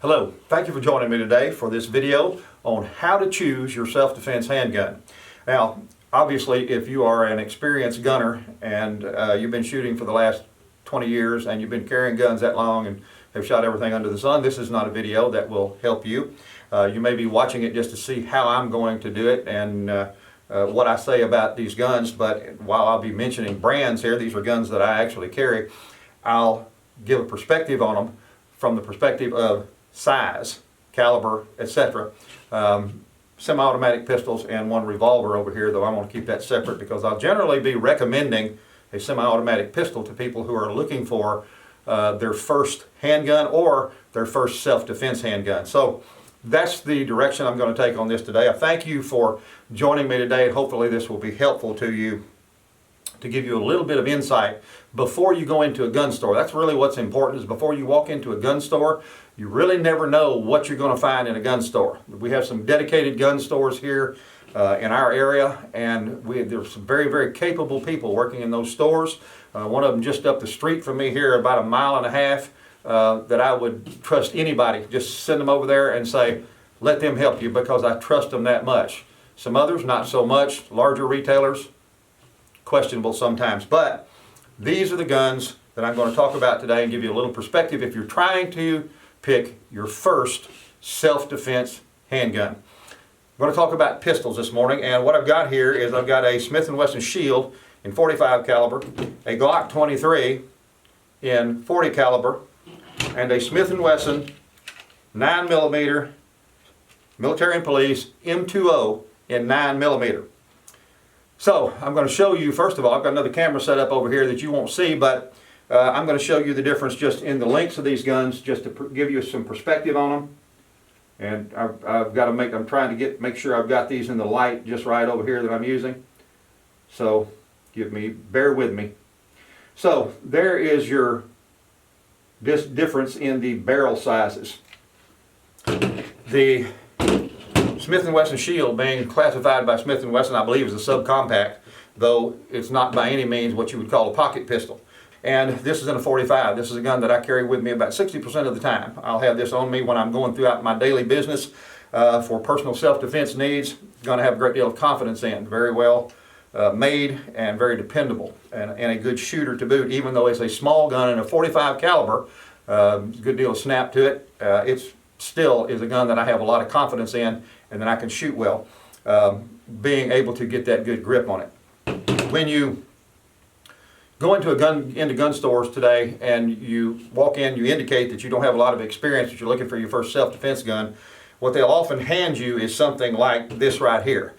Hello, thank you for joining me today for this video on how to choose your self-defense handgun. Now, obviously, if you are an experienced gunner and you've been shooting for the last 20 years and you've been carrying guns that long and have shot everything under the sun, this is not a video that will help you. You may be watching it just to see how I'm going to do it and what I say about these guns, but while I'll be mentioning brands here, these are guns that I actually carry, I'll give a perspective on them from the perspective of size, caliber, etc. Semi-automatic pistols and one revolver over here, though I want to keep that separate because I'll generally be recommending a semi-automatic pistol to people who are looking for their first handgun or their first self-defense handgun. So that's the direction I'm going to take on this today. I thank you for joining me today, and hopefully this will be helpful to you to give you a little bit of insight before you go into a gun store. That's really what's important, is before you walk into a gun store, you really never know what you're going to find in a gun store. We have some dedicated gun stores here in our area, and there's some very, very capable people working in those stores. One of them just up the street from me here, about 1.5 miles, that I would trust anybody. Just send them over there and say, let them help you, because I trust them that much. Some others, not so much. Larger retailers, questionable sometimes. But these are the guns that I'm going to talk about today and give you a little perspective if you're trying to pick your first self-defense handgun. I'm going to talk about pistols this morning, and what I've got here is I've got a Smith & Wesson Shield in .45 caliber, a Glock 23 in .40 caliber, and a Smith & Wesson 9mm military and police M20 in 9mm. So I'm going to show you, first of all, I've got another camera set up over here that you won't see, but I'm going to show you the difference just in the lengths of these guns, just to give you some perspective on them. And I've got to I'm trying to make sure I've got these in the light just right over here that I'm using. So bear with me. So there is this difference in the barrel sizes. The Smith & Wesson Shield, being classified by Smith & Wesson, I believe, is a subcompact, though it's not by any means what you would call a pocket pistol. And this is in a .45. This is a gun that I carry with me about 60% of the time. I'll have this on me when I'm going throughout my daily business for personal self-defense needs. Going to have a great deal of confidence in. Very well made and very dependable, and a good shooter to boot. Even though it's a small gun in a .45 caliber, good deal of snap to it. It still is a gun that I have a lot of confidence in and that I can shoot well, being able to get that good grip on it. When you go into gun stores today and you walk in, you indicate that you don't have a lot of experience, that you're looking for your first self-defense gun, what they'll often hand you is something like this right here.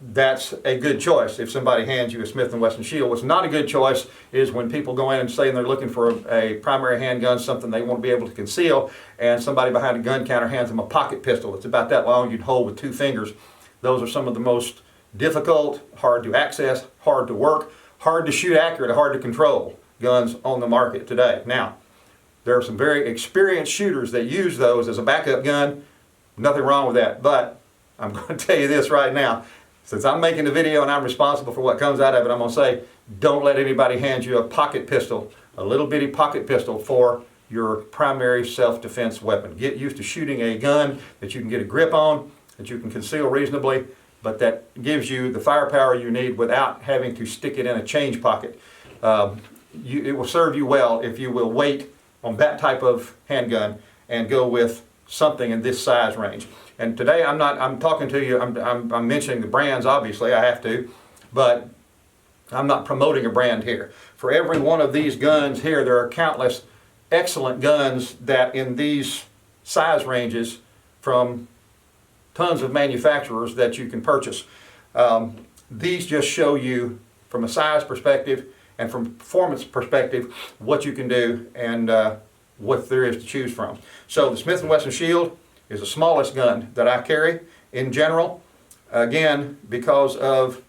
That's a good choice if somebody hands you a Smith & Wesson Shield. What's not a good choice is when people go in and say they're looking for a primary handgun, something they want to be able to conceal, and somebody behind a gun counter hands them a pocket pistol. It's about that long, you'd hold with 2 fingers. Those are some of the most difficult, hard to access, hard to work, hard to shoot accurate, hard to control guns on the market today. Now, there are some very experienced shooters that use those as a backup gun. Nothing wrong with that, but I'm going to tell you this right now. Since I'm making the video and I'm responsible for what comes out of it, I'm going to say, don't let anybody hand you a pocket pistol, a little bitty pocket pistol for your primary self-defense weapon. Get used to shooting a gun that you can get a grip on, that you can conceal reasonably, but that gives you the firepower you need without having to stick it in a change pocket. It will serve you well if you will wait on that type of handgun and go with something in this size range. And today I'm talking to you, I'm mentioning the brands, obviously I have to, but I'm not promoting a brand here. For every one of these guns here, there are countless excellent guns that in these size ranges from tons of manufacturers that you can purchase. These just show you from a size perspective and from performance perspective what you can do and what there is to choose from. So the Smith & Wesson Shield is the smallest gun that I carry in general, again because of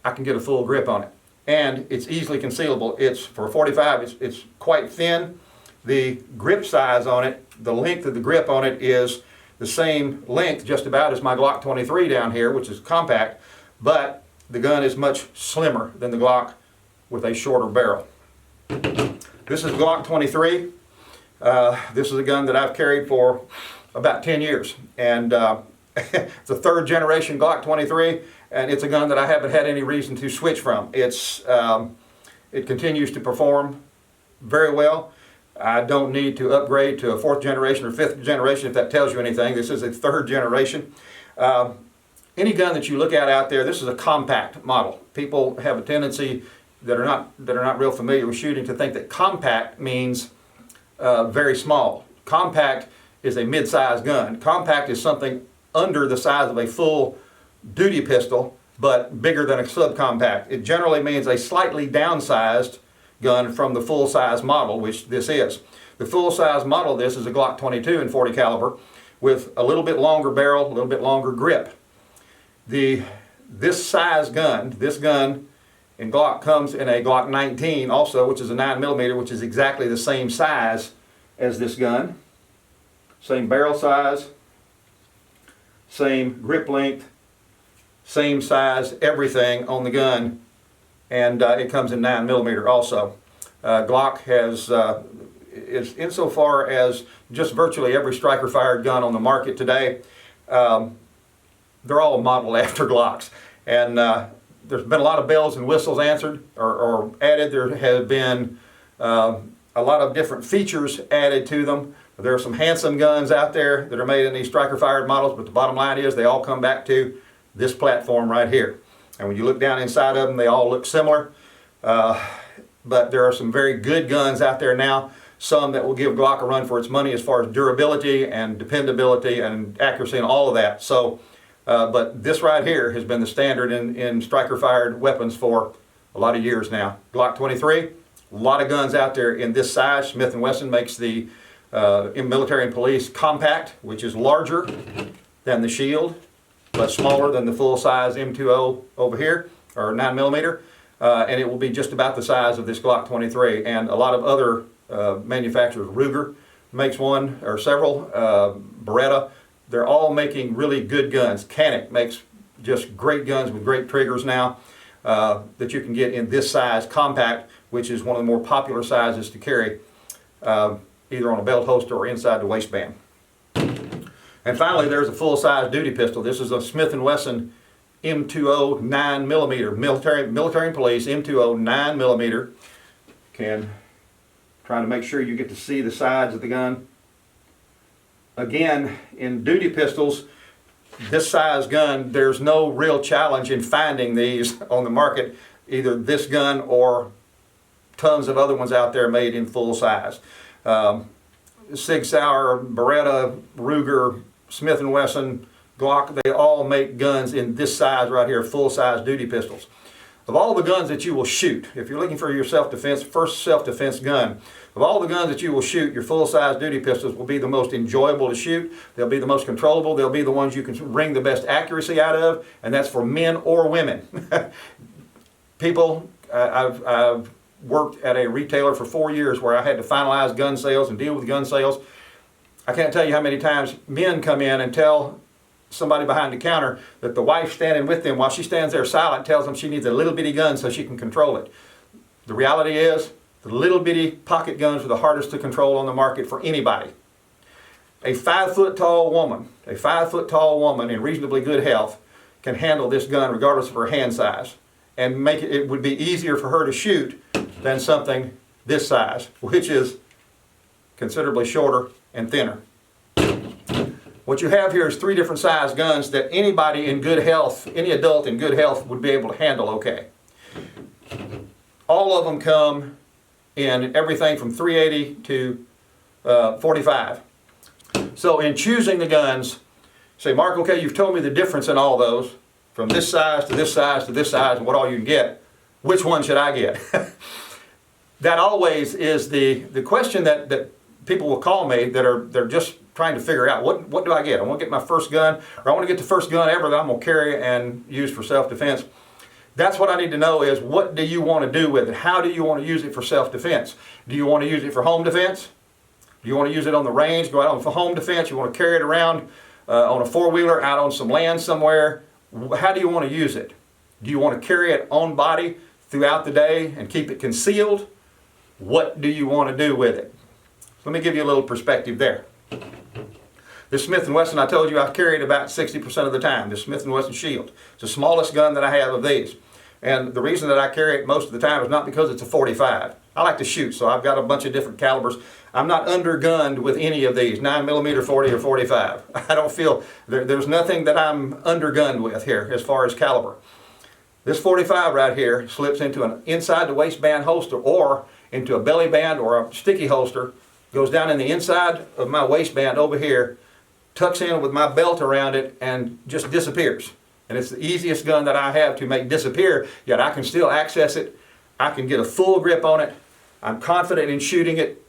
I can get a full grip on it, and it's easily concealable. It's for a .45, it's quite thin. The grip size on it, the length of the grip on it is the same length just about as my Glock 23 down here, which is compact, but the gun is much slimmer than the Glock with a shorter barrel. This is Glock 23. This is a gun that I've carried for about 10 years, and it's a third generation Glock 23, and it's a gun that I haven't had any reason to switch from. It continues to perform very well. I don't need to upgrade to a fourth generation or fifth generation, if that tells you anything. This is a third generation. Any gun that you look at out there, this is a compact model. People have a tendency that are not real familiar with shooting to think that compact means very small. Compact is a mid-sized gun. Compact is something under the size of a full duty pistol, but bigger than a subcompact. It generally means a slightly downsized gun from the full-size model, which this is. The full-size model of this is a Glock 22 in .40 caliber with a little bit longer barrel, a little bit longer grip. This size gun, this gun in Glock comes in a Glock 19 also, which is a 9mm, which is exactly the same size as this gun. Same barrel size, same grip length, same size, everything on the gun, and it comes in 9mm also. Glock is insofar as just virtually every striker fired gun on the market today, they're all modeled after Glocks, and there's been a lot of bells and whistles answered or added. There have been a lot of different features added to them. There are some handsome guns out there that are made in these striker fired models, but the bottom line is they all come back to this platform right here. And when you look down inside of them, they all look similar. But there are some very good guns out there now, some that will give Glock a run for its money as far as durability and dependability and accuracy and all of that. So, but this right here has been the standard in striker fired weapons for a lot of years now. Glock 23, a lot of guns out there in this size. Smith & Wesson makes the in military and police compact, which is larger than the Shield, but smaller than the full-size M20 over here, or 9mm, and it will be just about the size of this Glock 23. And a lot of other manufacturers, Ruger makes one or several, Beretta, they're all making really good guns. Canik makes just great guns with great triggers now that you can get in this size compact, which is one of the more popular sizes to carry either on a belt holster or inside the waistband. And finally, there's a full-size duty pistol. This is a Smith & Wesson M20 9mm, military and police M20 9mm. Trying to make sure you get to see the sides of the gun. Again, in duty pistols, this size gun, there's no real challenge in finding these on the market, either this gun or tons of other ones out there made in full size. Sig Sauer, Beretta, Ruger, Smith & Wesson, Glock, they all make guns in this size right here, full-size duty pistols. Of all the guns that you will shoot, if you're looking for your self-defense, first self-defense gun, of all the guns that you will shoot, your full-size duty pistols will be the most enjoyable to shoot. They'll be the most controllable. They'll be the ones you can wring the best accuracy out of, and that's for men or women. People, I've worked at a retailer for 4 years where I had to finalize gun sales and deal with gun sales. I can't tell you how many times men come in and tell somebody behind the counter that the wife standing with them while she stands there silent tells them she needs a little bitty gun so she can control it. The reality is the little bitty pocket guns are the hardest to control on the market for anybody. A 5-foot-tall woman in reasonably good health can handle this gun regardless of her hand size, and it would be easier for her to shoot than something this size, which is considerably shorter and thinner. What you have here is 3 different size guns that anybody in good health, any adult in good health would be able to handle okay. All of them come in everything from .380 to .45. So in choosing the guns, say, Mark, okay, you've told me the difference in all those, from this size to this size to this size and what all you can get. Which one should I get? That always is the question that people will call me they're just trying to figure out, what do I get? I want to get my first gun, or I want to get the first gun ever that I'm going to carry and use for self-defense. That's what I need to know is, what do you want to do with it? How do you want to use it for self-defense? Do you want to use it for home defense? Do you want to use it on the range, go out on for home defense? You want to carry it around on a four-wheeler out on some land somewhere? How do you want to use it? Do you want to carry it on body throughout the day and keep it concealed? What do you want to do with it? Let me give you a little perspective there. This Smith & Wesson, I told you I carry it about 60% of the time. This Smith & Wesson Shield. It's the smallest gun that I have of these. And the reason that I carry it most of the time is not because it's a 45. I like to shoot, so I've got a bunch of different calibers. I'm not undergunned with any of these, 9mm, 40, or 45. I don't feel, there's nothing that I'm undergunned with here as far as caliber. This 45 right here slips into an inside the waistband holster or into a belly band or a sticky holster, goes down in the inside of my waistband over here, tucks in with my belt around it, and just disappears. And it's the easiest gun that I have to make disappear, yet I can still access it. I can get a full grip on it. I'm confident in shooting it.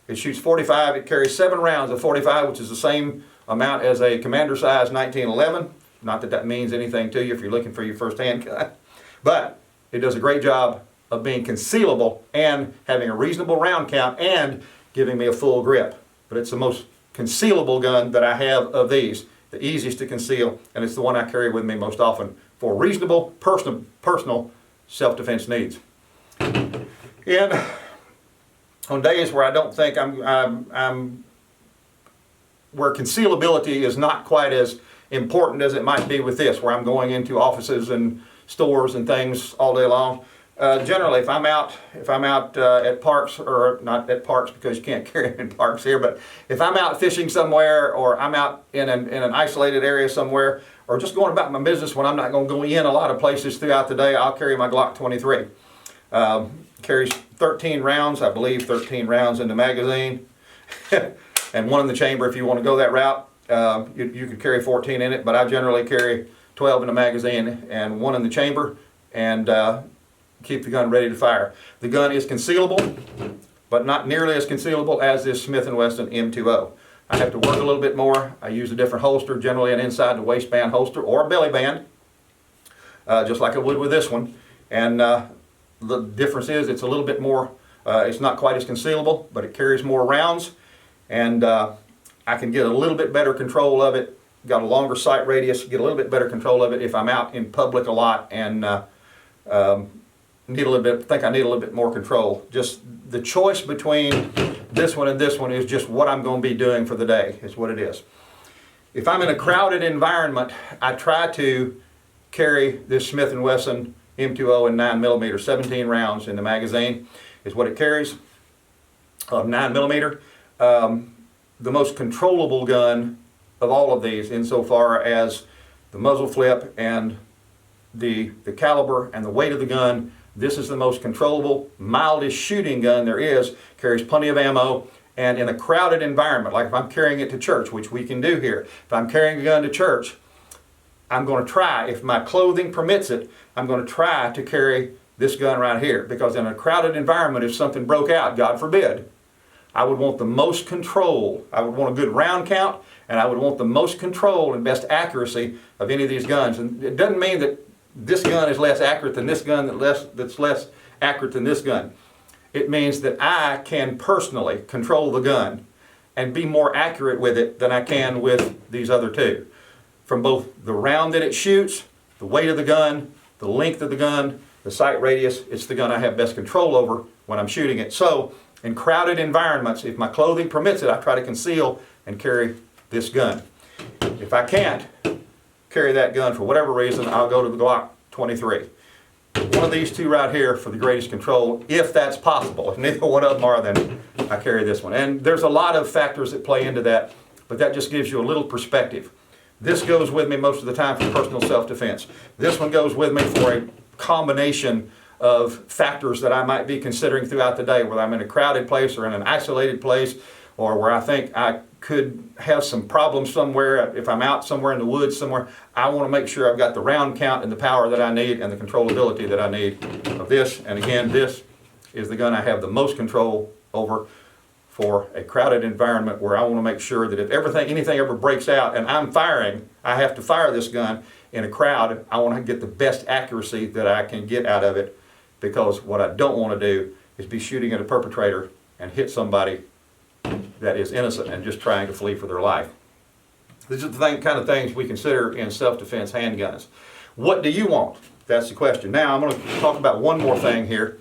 It shoots 45. It carries 7 rounds of 45, which is the same amount as a commander size 1911. Not that that means anything to you if you're looking for your first handgun. But it does a great job of being concealable and having a reasonable round count and giving me a full grip. But it's the most concealable gun that I have of these, the easiest to conceal, and it's the one I carry with me most often for reasonable personal self-defense needs. And on days where I don't think where concealability is not quite as important as it might be with this, where I'm going into offices and stores and things all day long. Generally, if I'm out at parks, or not at parks because you can't carry them in parks here, but if I'm out fishing somewhere, or I'm out in an isolated area somewhere, or just going about my business when I'm not going to go in a lot of places throughout the day, I'll carry my Glock 23. Carries 13 rounds, I believe 13 rounds in the magazine, and 1 in the chamber if you want to go that route. You could carry 14 in it, but I generally carry 12 in the magazine and 1 in the chamber, and keep the gun ready to fire. The gun is concealable, but not nearly as concealable as this Smith & Wesson M20. I have to work a little bit more. I use a different holster, generally an inside the waistband holster or a belly band, just like I would with this one. And the difference is it's a little bit more, it's not quite as concealable, but it carries more rounds, and I can get a little bit better control of it. Got a longer sight radius, get a little bit better control of it if I'm out in public a lot and need a little bit, think I need a little bit more control. Just the choice between this one and this one is just what I'm going to be doing for the day, is what it is. If I'm in a crowded environment, I try to carry this Smith & Wesson M20 and 9mm, 17 rounds in the magazine is what it carries of 9mm. The most controllable gun of all of these insofar as the muzzle flip and the caliber and the weight of the gun. This is the most controllable, mildest shooting gun there is, carries plenty of ammo, and in a crowded environment, like if I'm carrying it to church, which we can do here, if I'm carrying a gun to church, I'm going to try, if my clothing permits it, I'm going to try to carry this gun right here, because in a crowded environment, if something broke out, God forbid, I would want the most control. I would want a good round count, and I would want the most control and best accuracy of any of these guns. And it doesn't mean that this gun is less accurate than this gun, that's less accurate than this gun. It means that I can personally control the gun and be more accurate with it than I can with these other two. From both the round that it shoots, the weight of the gun, the length of the gun, the sight radius, it's the gun I have best control over when I'm shooting it. So, in crowded environments, if my clothing permits it, I try to conceal and carry this gun. If I can't carry that gun for whatever reason, I'll go to the Glock 23. One of these two right here for the greatest control, if that's possible. If neither one of them are, then I carry this one. And there's a lot of factors that play into that, but that just gives you a little perspective. This goes with me most of the time for personal self-defense. This one goes with me for a combination of factors that I might be considering throughout the day, whether I'm in a crowded place or in an isolated place, or where I think I could have some problems somewhere. If I'm out somewhere in the woods somewhere, I want to make sure I've got the round count and the power that I need and the controllability that I need of this. And again, this is the gun I have the most control over for a crowded environment, where I want to make sure that if anything ever breaks out and I'm firing, I have to fire this gun in a crowd. I want to get the best accuracy that I can get out of it, because what I don't want to do is be shooting at a perpetrator and hit somebody that is innocent and just trying to flee for their life. These are the kind of things we consider in self-defense handguns. What do you want? That's the question. Now I'm going to talk about one more thing here.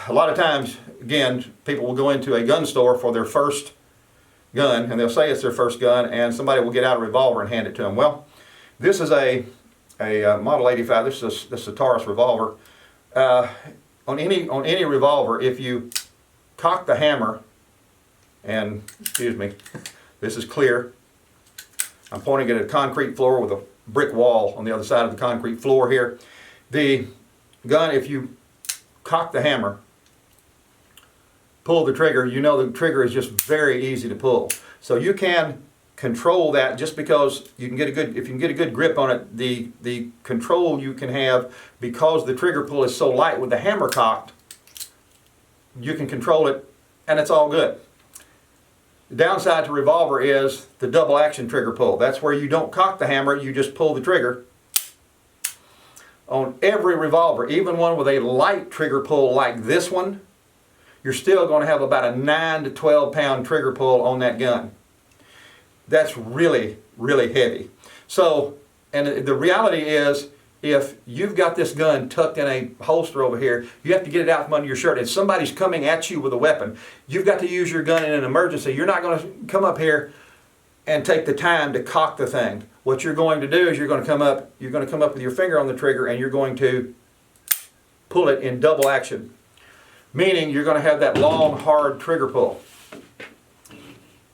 a lot of times, again, people will go into a gun store for their first gun, and they'll say it's their first gun, and somebody will get out a revolver and hand it to them. Well, this is a Model 85. This is a Taurus revolver. On any revolver, if you cock the hammer, and excuse me, this is clear. I'm pointing at a concrete floor with a brick wall on the other side of the concrete floor here. The gun, if you cock the hammer, pull the trigger, you know the trigger is just very easy to pull. So you can control that just because you can get a good, if you can get a good grip on it, the control you can have because the trigger pull is so light with the hammer cocked, you can control it and it's all good. The downside to revolver is the double action trigger pull. That's where you don't cock the hammer, you just pull the trigger. On every revolver, even one with a light trigger pull like this one, you're still going to have about a 9 to 12 pound trigger pull on that gun. That's really, really heavy. So, and the reality is, if you've got this gun tucked in a holster over here, you have to get it out from under your shirt, and somebody's coming at you with a weapon, you've got to use your gun in an emergency. You're not going to come up here and take the time to cock the thing. What you're going to do is you're going to come up with your finger on the trigger and you're going to pull it in double action. Meaning you're going to have that long, hard trigger pull.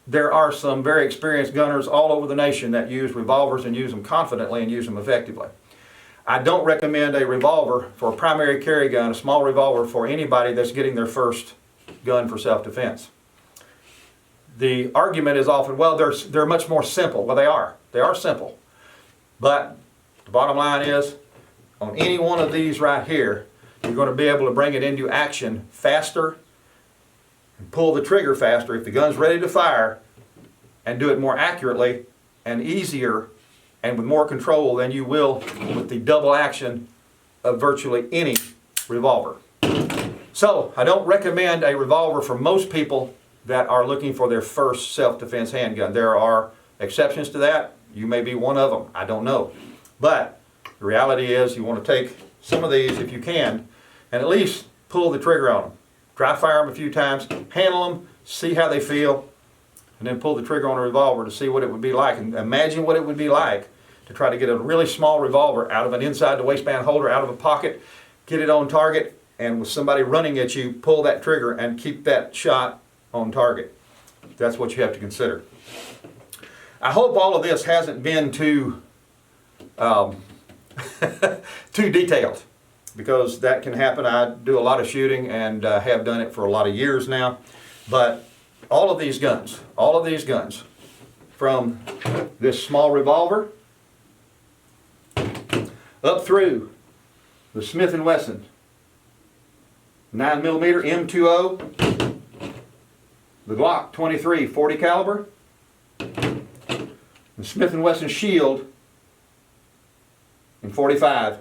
There are some very experienced gunners all over the nation that use revolvers and use them confidently and use them effectively. I don't recommend a revolver for a primary carry gun, a small revolver, for anybody that's getting their first gun for self-defense. The argument is often, well, they're much more simple. Well, they are. They are simple. But the bottom line is, on any one of these right here, you're going to be able to bring it into action faster and pull the trigger faster if the gun's ready to fire, and do it more accurately and easier and with more control than you will with the double action of virtually any revolver. So I don't recommend a revolver for most people that are looking for their first self-defense handgun. There are exceptions to that. You may be one of them. I don't know. But the reality is you want to take some of these, if you can, and at least pull the trigger on them. Dry fire them a few times, handle them, see how they feel, and then pull the trigger on a revolver to see what it would be like. And imagine what it would be like to try to get a really small revolver out of an inside the waistband holder, out of a pocket, get it on target, and with somebody running at you, pull that trigger and keep that shot on target. That's what you have to consider. I hope all of this hasn't been too too detailed, because that can happen. I do a lot of shooting and have done it for a lot of years now. But all of these guns, from this small revolver up through the Smith & Wesson 9mm M20, the Glock 23 40 caliber, the Smith & Wesson Shield in 45.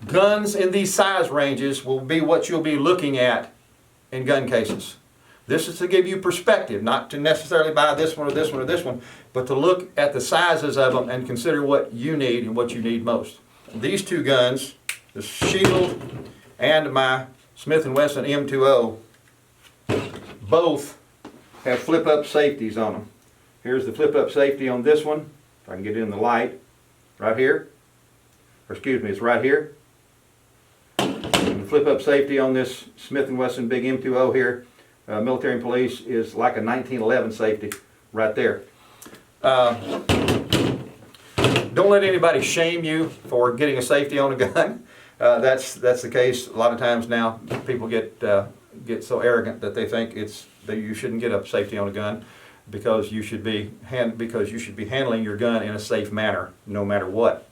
Guns in these size ranges will be what you'll be looking at in gun cases. This is to give you perspective, not to necessarily buy this one or this one or this one, but to look at the sizes of them and consider what you need and what you need most. These two guns, the Shield and my Smith & Wesson M20, both have flip-up safeties on them. Here's the flip-up safety on this one. If I can get it in the light, right here. Or excuse me, it's right here. And the flip-up safety on this Smith & Wesson big M20 here, military and police, is like a 1911 safety right there. Don't let anybody shame you for getting a safety on a gun. That's the case a lot of times now. People get so arrogant that they think that you shouldn't get a safety on a gun, because you should be handling your gun in a safe manner no matter what.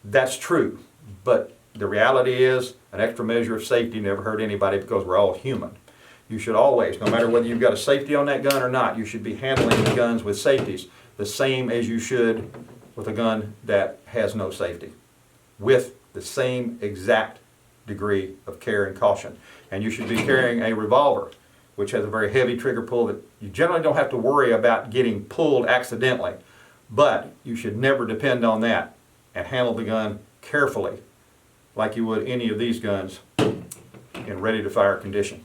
That's true, but the reality is an extra measure of safety never hurt anybody, because we're all human. You should always, no matter whether you've got a safety on that gun or not, you should be handling the guns with safeties the same as you should with a gun that has no safety, with the same exact degree of care and caution. And you should be carrying a revolver, which has a very heavy trigger pull that you generally don't have to worry about getting pulled accidentally, but you should never depend on that, and handle the gun carefully like you would any of these guns in ready to fire condition.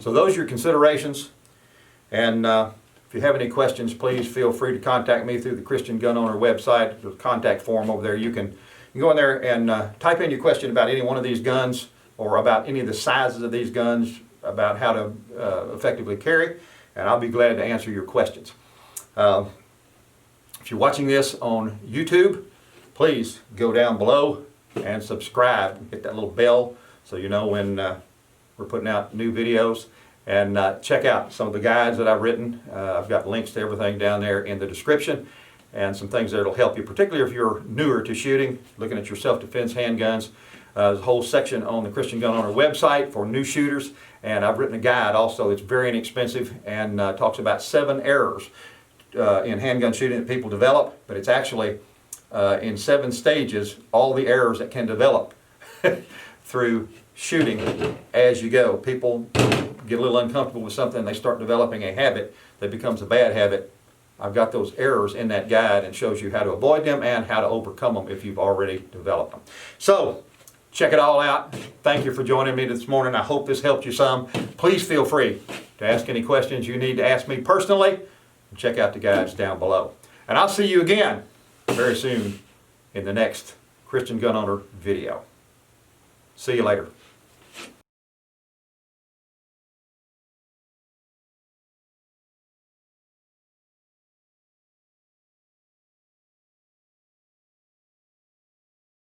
So those are your considerations, and if you have any questions, please feel free to contact me through the Christian Gun Owner website. There's a contact form over there. You can go in there and type in your question about any one of these guns, or about any of the sizes of these guns, about how to effectively carry, and I'll be glad to answer your questions. If you're watching this on YouTube, please go down below and subscribe. Hit that little bell so you know when we're putting out new videos. And check out some of the guides that I've written. I've got links to everything down there in the description, and some things that will help you, particularly if you're newer to shooting, looking at your self-defense handguns. There's a whole section on the Christian Gun Owner website for new shooters, and I've written a guide also that's very inexpensive and talks about 7 errors in handgun shooting that people develop, but it's actually in 7 stages, all the errors that can develop through shooting as you go. People get a little uncomfortable with something, they start developing a habit that becomes a bad habit. I've got those errors in that guide and shows you how to avoid them and how to overcome them if you've already developed them. So check it all out. Thank you for joining me this morning. I hope this helped you some. Please feel free to ask any questions you need to ask me personally. Check out the guides down below. And I'll see you again very soon in the next Christian Gun Owner video. See you later.